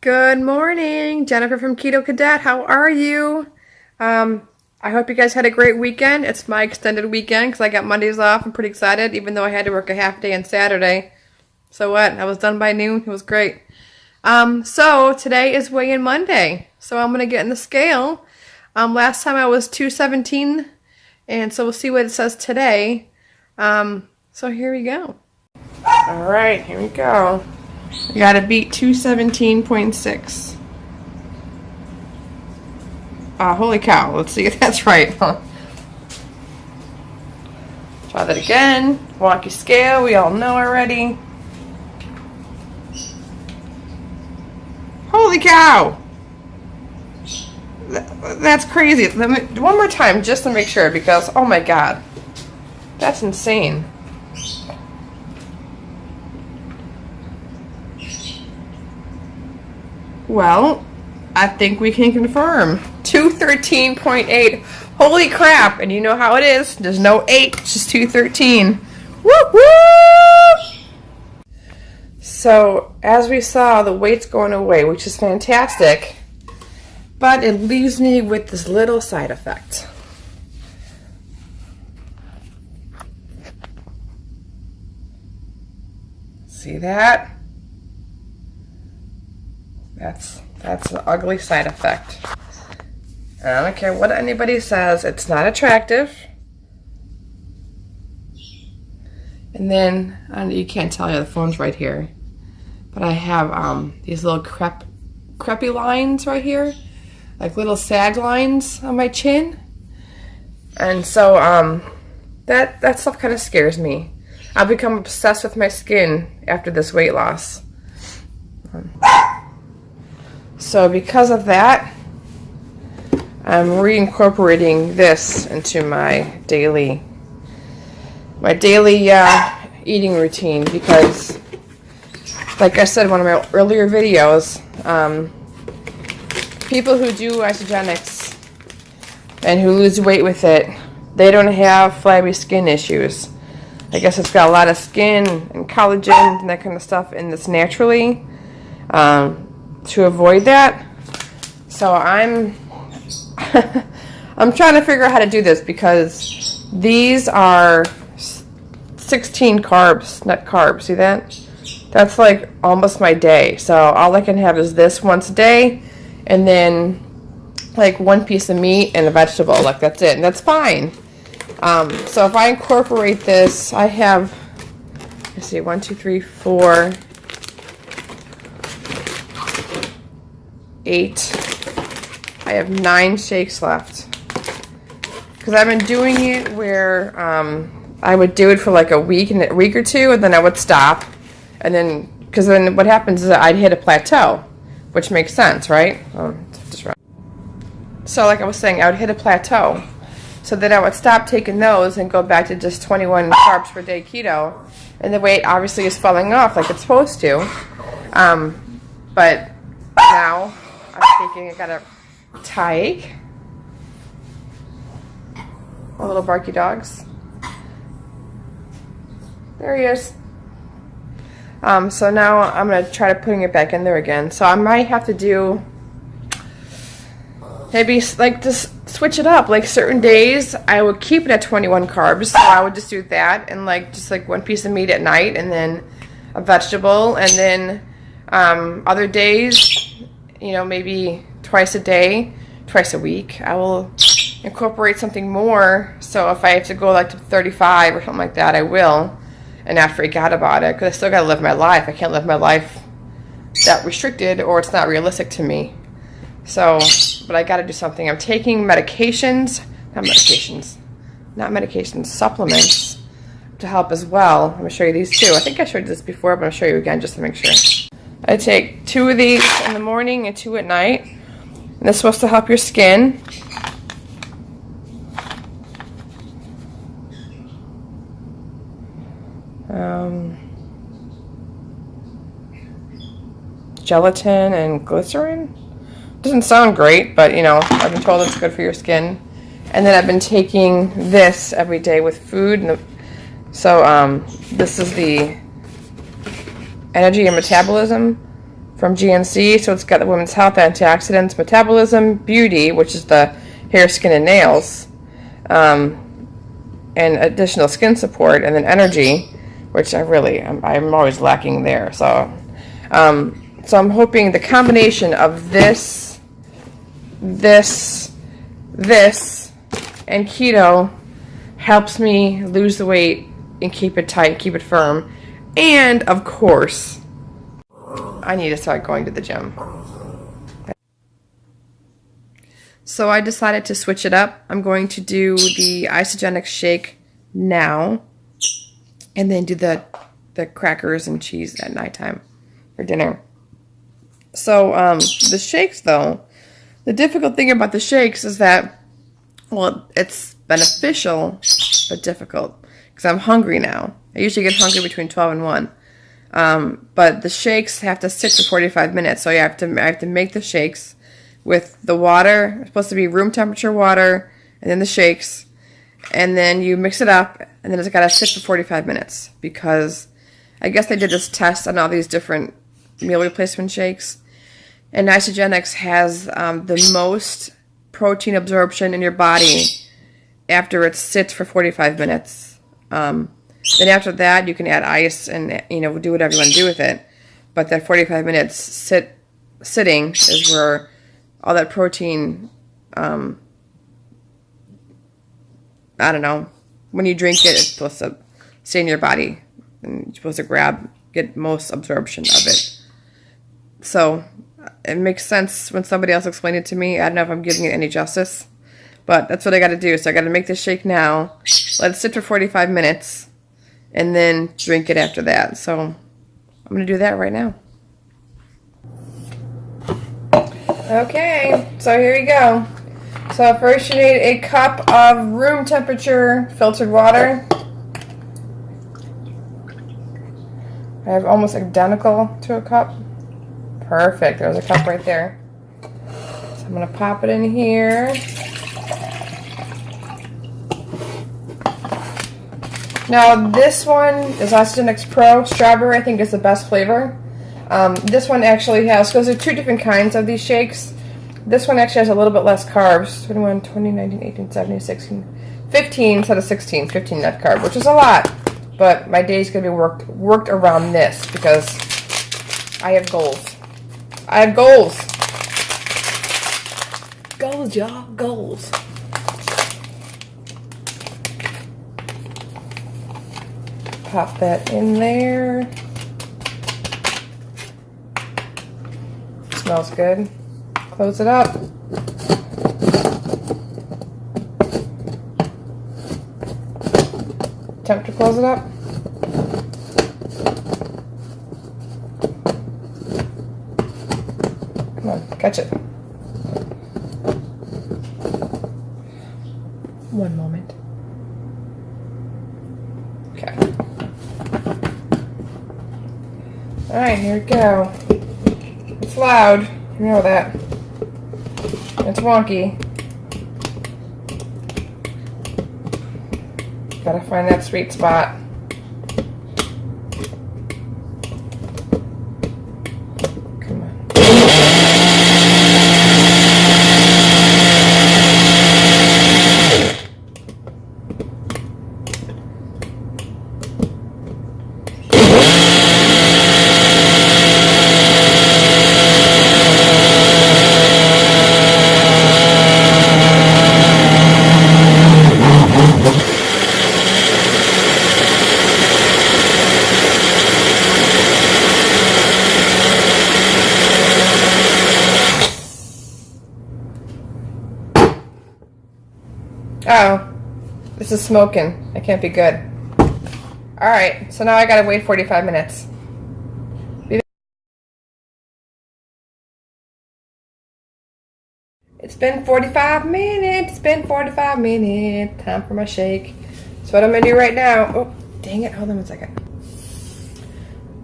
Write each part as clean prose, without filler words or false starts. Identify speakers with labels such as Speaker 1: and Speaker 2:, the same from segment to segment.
Speaker 1: Good morning, Jennifer from Ketocadet. How are you? I hope you guys had a great weekend. It's my extended weekend because I got Mondays off. I'm pretty excited, even though I had to work a half day on Saturday. So what? I was done by noon. It was great. So today is weigh-in Monday. So I'm gonna get in the scale. Last time I was 217, and so we'll see what it says today. So here we go. All right, here we go. I gotta beat 217.6. Holy cow, let's see if that's right. Try that again. Wonky scale, we all know already. Holy cow! That's crazy. One more time just to make sure, because oh my god. That's insane. Well, I think we can confirm. 213.8. Holy crap. And you know how it is. There's no 8, it's just 213. Woo woo! So, as we saw, the weight's going away, which is fantastic. But it leaves me with this little side effect. See that? That's an ugly side effect. I don't care what anybody says, it's not attractive. And then, you can't tell, the phone's right here. But I have these little crepey lines right here. Like little sag lines on my chin. And so that stuff kind of scares me. I've become obsessed with my skin after this weight loss. So because of that, I'm reincorporating this into my daily eating routine because, like I said in one of my earlier videos, people who do ISAGENIX and who lose weight with it, they don't have flabby skin issues. I guess it's got a lot of skin and collagen and that kind of stuff in this naturally. To avoid that, so I'm trying to figure out how to do this because these are 16 carbs, net carbs. See that? That's like almost my day. So all I can have is this once a day, and then like one piece of meat and a vegetable. Like that's it, and that's fine. So if I incorporate this, I have, let's see, 1, 2, 3, 4. 8. I have 9 shakes left because I've been doing it where I would do it for like a week or two, and then I would stop, and then because then what happens is I'd hit a plateau, which makes sense, right? So like I was saying, I would hit a plateau, so then I would stop taking those and go back to just 21 carbs per day keto, and the weight obviously is falling off like it's supposed to, but now I'm thinking I gotta take a little barky dogs. There he is. So now I'm gonna try to putting it back in there again. So I might have to do maybe like just switch it up. Like certain days I would keep it at 21 carbs, so I would just do that, and like just like one piece of meat at night, and then a vegetable, and then other days, you know, maybe twice a day, twice a week, I will incorporate something more. So if I have to go like to 35 or something like that, I will, and not freak out about it, because I still got to live my life. I can't live my life that restricted, or it's not realistic to me. So, but I got to do something. I'm taking supplements to help as well. I'm going to show you these too. I think I showed this before, but I'll show you again just to make sure. I take 2 of these in the morning and 2 at night. And this is supposed to help your skin. Gelatin and glycerin. Doesn't sound great, but you know, I've been told it's good for your skin. And then I've been taking this every day with food. So this is the energy and metabolism from GNC. So it's got the women's health, antioxidants, metabolism, beauty, which is the hair, skin, and nails, and additional skin support, and then energy, which I'm always lacking there. So I'm hoping the combination of this, and keto helps me lose the weight and keep it tight, keep it firm. And of course, I need to start going to the gym. So I decided to switch it up. I'm going to do the ISAGENIX shake now, and then do the crackers and cheese at nighttime for dinner. So the shakes, though, the difficult thing about the shakes is that, well, it's beneficial but difficult because I'm hungry now. I usually get hungry between 12 and 1. But the shakes have to sit for 45 minutes, so I have to make the shakes with the water. It's supposed to be room temperature water, and then the shakes, and then you mix it up, and then it's got to sit for 45 minutes because I guess they did this test on all these different meal replacement shakes, and ISAGENIX has the most protein absorption in your body after it sits for 45 minutes. Then after that, you can add ice and, do whatever you want to do with it. But that 45 minutes sitting is where all that protein, I don't know, when you drink it, it's supposed to stay in your body. And you're supposed to get most absorption of it. So it makes sense when somebody else explained it to me. I don't know if I'm giving it any justice. But that's what I got to do. So I got to make this shake now, let it sit for 45 minutes, and then drink it after that. So I'm going to do that right now. Okay, so here you go. So first you need a cup of room temperature filtered water. I have almost identical to a cup. Perfect, there's a cup right there. So I'm going to pop it in here. Now this one is ISAGENIX Pro Strawberry. I think is the best flavor. This one actually has, because there are two different kinds of these shakes. This one actually has a little bit less carbs. 21, 20, 19, 18, 17, 16, 15 instead of 16. 15 net carb, which is a lot. But my day's going to be worked around this because I have goals. I have goals. Goals, y'all. Goals. Pop that in there. Smells good. Close it up. Attempt to close it up. Come on, catch it. One moment. Okay. Alright, here we go. It's loud. You know that. It's wonky. Gotta find that sweet spot. Come on. Oh, this is smoking. It can't be good. Alright, so now I gotta wait 45 minutes. It's been 45 minutes. It's been 45 minutes. Time for my shake. So what I'm gonna do right now. Oh, dang it. Hold on 1 second.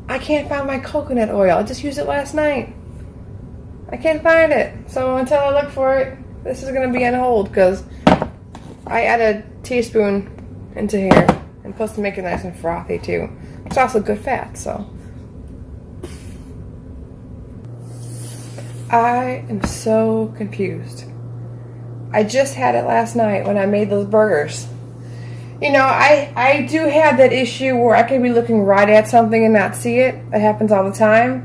Speaker 1: I can't find my coconut oil. I just used it last night. I can't find it. So until I look for it, this is gonna be on hold because I add a teaspoon into here, and plus to make it nice and frothy too. It's also good fat, so. I am so confused. I just had it last night when I made those burgers. You know, I do have that issue where I can be looking right at something and not see it. It happens all the time.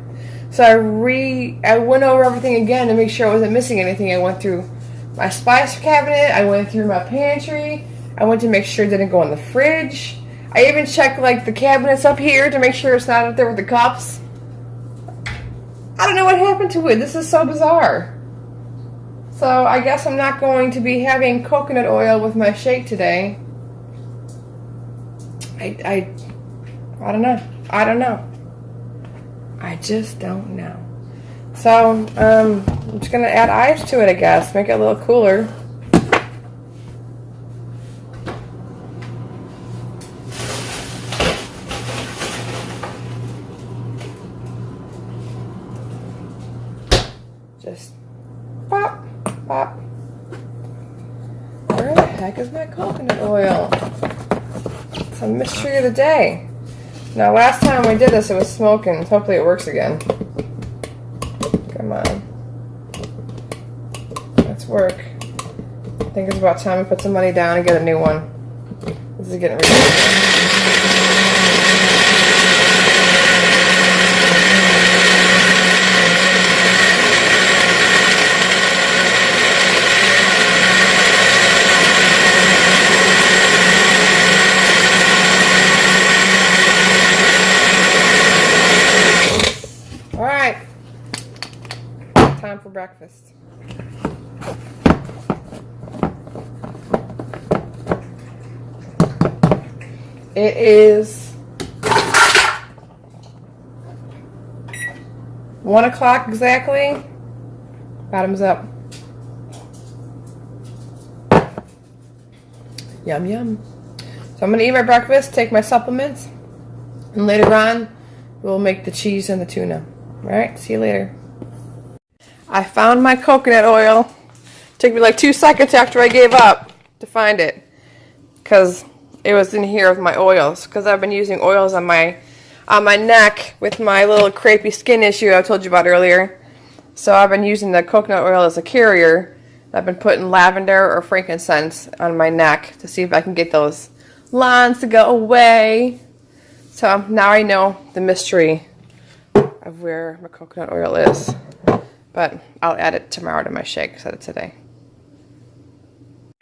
Speaker 1: So I went over everything again to make sure I wasn't missing anything. I went through my spice cabinet. I went through my pantry. I went to make sure it didn't go in the fridge. I even checked like the cabinets up here to make sure it's not up there with the cups. I don't know what happened to it. This is so bizarre. So I guess I'm not going to be having coconut oil with my shake today. I don't know. I don't know. I just don't know. So I'm just gonna add ice to it, I guess. Make it a little cooler. Just pop, pop. Where the heck is my coconut oil? It's a mystery of the day. Now, last time we did this, it was smoking. Hopefully it works again. Come on. Let's work. I think it's about time we put some money down and get a new one. This is getting ridiculous. Time for breakfast. It is 1 o'clock exactly. Bottoms up. Yum yum. So I'm gonna eat my breakfast, take my supplements, and later on we'll make the cheese and the tuna. Alright, see you later. I found my coconut oil. Took me like 2 seconds after I gave up to find it, because it was in here with my oils. Because I've been using oils on my neck with my little crepey skin issue I told you about earlier. So I've been using the coconut oil as a carrier. I've been putting lavender or frankincense on my neck to see if I can get those lines to go away. So now I know the mystery of where my coconut oil is. But I'll add it tomorrow to my shake instead of today.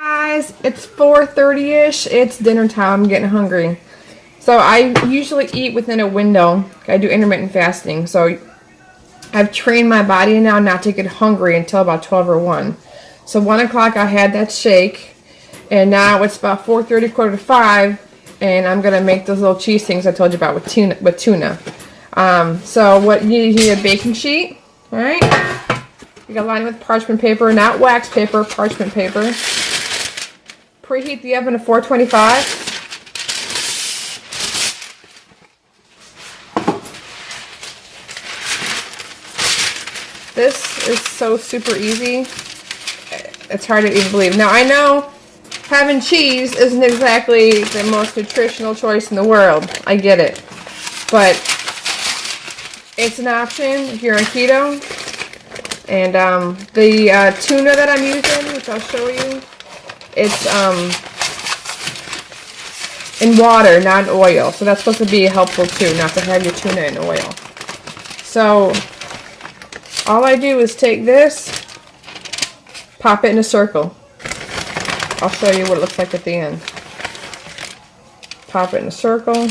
Speaker 1: Guys, it's 4:30-ish. It's dinner time. I'm getting hungry. So I usually eat within a window. I do intermittent fasting. So I've trained my body now not to get hungry until about 12 or 1. So 1 o'clock I had that shake. And now it's about 4:30, quarter to 5. And I'm going to make those little cheese things I told you about with tuna. So what you need a baking sheet. Alright, you got to line it with parchment paper, not wax paper, parchment paper. Preheat the oven to 425. This is so super easy. It's hard to even believe. Now I know having cheese isn't exactly the most nutritional choice in the world. I get it. But it's an option if you're on keto. And the tuna that I'm using, which I'll show you, it's in water, not in oil. So that's supposed to be helpful too, not to have your tuna in oil. So all I do is take this, pop it in a circle. I'll show you what it looks like at the end. Pop it in a circle.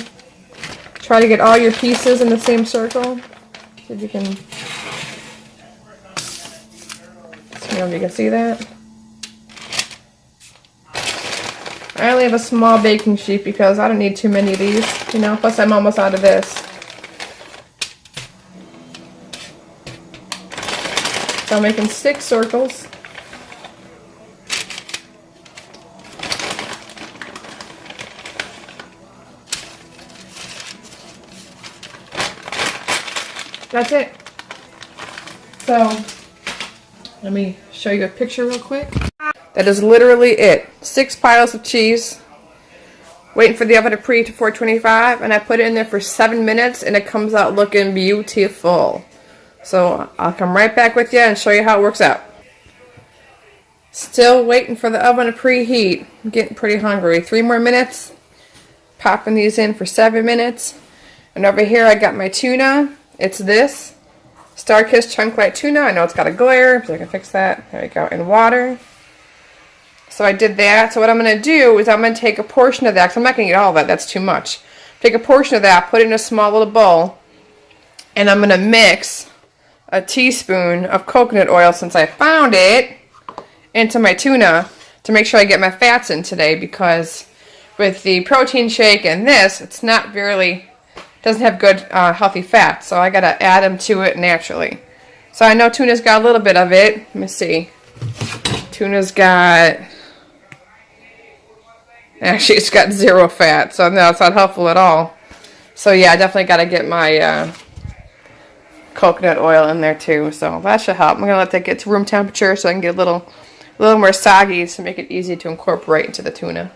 Speaker 1: Try to get all your pieces in the same circle. See if you can, if you can see that. I only have a small baking sheet because I don't need too many of these, you know, plus I'm almost out of this. So I'm making 6 circles. That's it. So, let me show you a picture real quick. That is literally it. 6 piles of cheese. Waiting for the oven to preheat to 425, and I put it in there for 7 minutes, and it comes out looking beautiful. So I'll come right back with you and show you how it works out. Still waiting for the oven to preheat. I'm getting pretty hungry. 3 more minutes. Popping these in for 7 minutes. And over here I got my tuna. It's this Star-Kissed Chunk Light Tuna. I know it's got a glare, so I can fix that. There we go. And water. So I did that. So what I'm going to do is I'm going to take a portion of that, because I'm not going to eat all of that. That's too much. Take a portion of that, put it in a small little bowl, and I'm going to mix a teaspoon of coconut oil, since I found it, into my tuna to make sure I get my fats in today, because with the protein shake and this, it's not really, doesn't have good healthy fats, so I gotta add them to it naturally. So I know tuna's got a little bit of it. Let me see. Tuna's got, actually it's got 0 fat, so no, it's not helpful at all. So yeah, I definitely gotta get my coconut oil in there too, so that should help. I'm gonna let that get to room temperature so I can get a little more soggy to make it easy to incorporate into the tuna.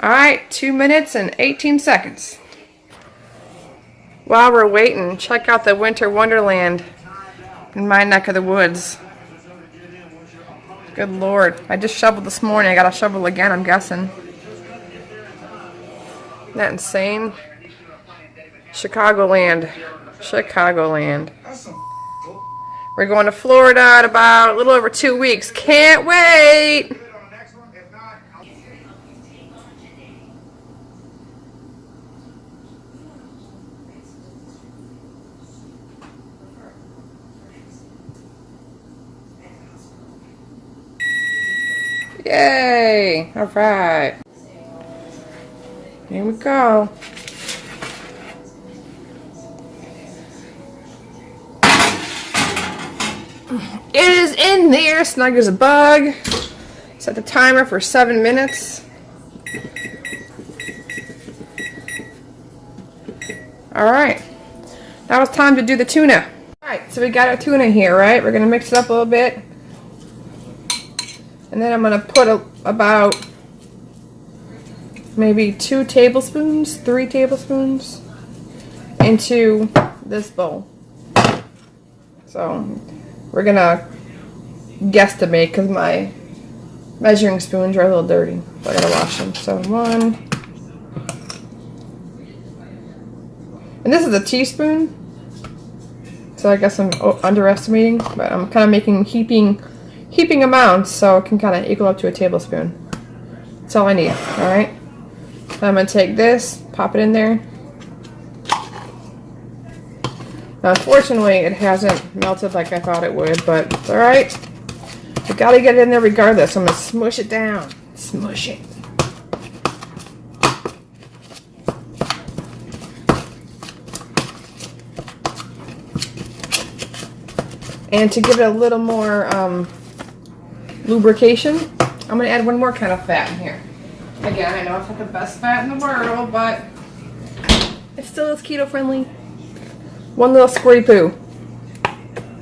Speaker 1: Alright, 2 minutes and 18 seconds. While we're waiting, check out the winter wonderland in my neck of the woods. Good Lord. I just shoveled this morning. I gotta shovel again, I'm guessing. Isn't that insane? Chicagoland. Chicagoland. We're going to Florida in about a little over 2 weeks. Can't wait! Yay! Alright. Here we go. It is in there, snug as a bug. Set the timer for 7 minutes. Alright. Now it's time to do the tuna. Alright, so we got our tuna here, right? We're going to mix it up a little bit. And then I'm going to put about maybe 2 tablespoons, 3 tablespoons into this bowl. So we're going to guesstimate because my measuring spoons are a little dirty. So I got to wash them. So 1. And this is a teaspoon. So I guess I'm underestimating, but I'm kind of making heaping amounts so it can kind of equal up to a tablespoon. That's all I need, alright? I'm going to take this, pop it in there. Now, unfortunately, it hasn't melted like I thought it would, but it's alright. You gotta get it in there regardless. I'm going to smush it down. Smush it. And to give it a little more lubrication, I'm going to add 1 more kind of fat in here. Again, I know it's not the best fat in the world, but it still is keto friendly. 1 little squirty poo.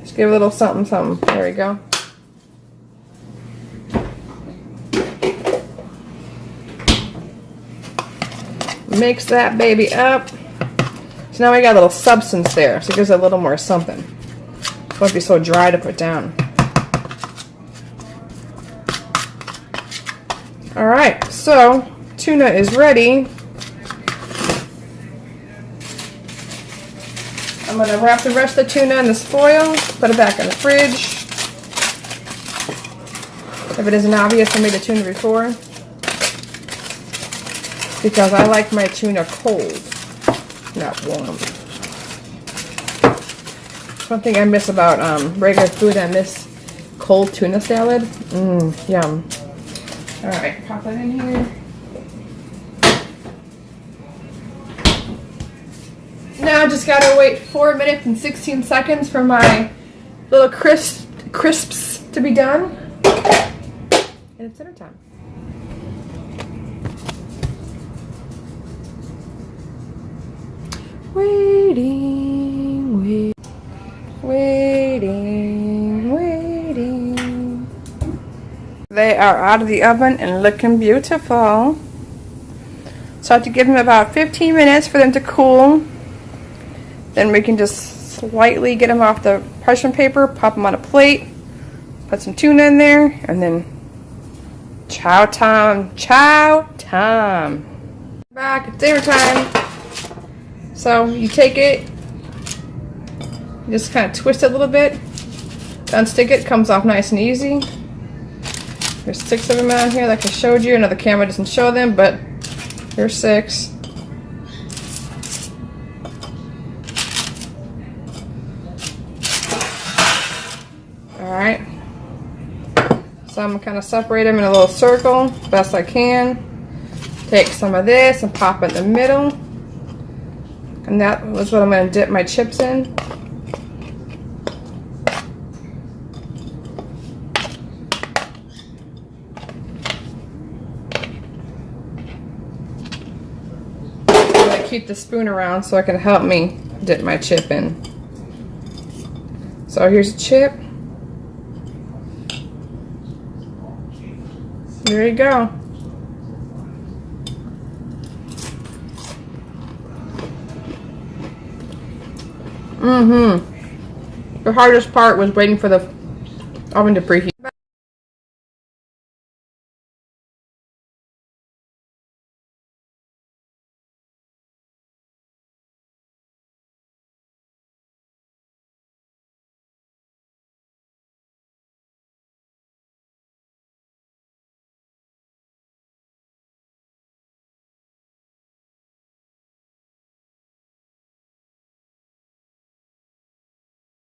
Speaker 1: Just give it a little something, something. There we go. Mix that baby up. So now we got a little substance there, so it gives it a little more something. It won't be so dry to put down. Alright, so tuna is ready. I'm going to wrap the rest of the tuna in this foil, put it back in the fridge. If it isn't obvious, I made the tuna before. Because I like my tuna cold, not warm. One thing I miss about regular food, I miss cold tuna salad. Yum. Alright, pop that in here. Now just gotta wait 4 minutes and 16 seconds for my little crisps to be done. And it's dinner time. Waiting. They are out of the oven and looking beautiful. So I have to give them about 15 minutes for them to cool. Then we can just lightly get them off the parchment paper, pop them on a plate, put some tuna in there, and then chow time. Chow time. Back at dinner time. So you take it, you just kind of twist it a little bit, unstick it, comes off nice and easy. There's 6 of them out here like I showed you. Another camera doesn't show them, but here's 6. Alright. So I'm going to kind of separate them in a little circle, best I can. Take some of this and pop it in the middle. And that was what I'm going to dip my chips in. Keep the spoon around so it can help me dip my chip in. So here's a chip. There you go. The hardest part was waiting for the oven to preheat.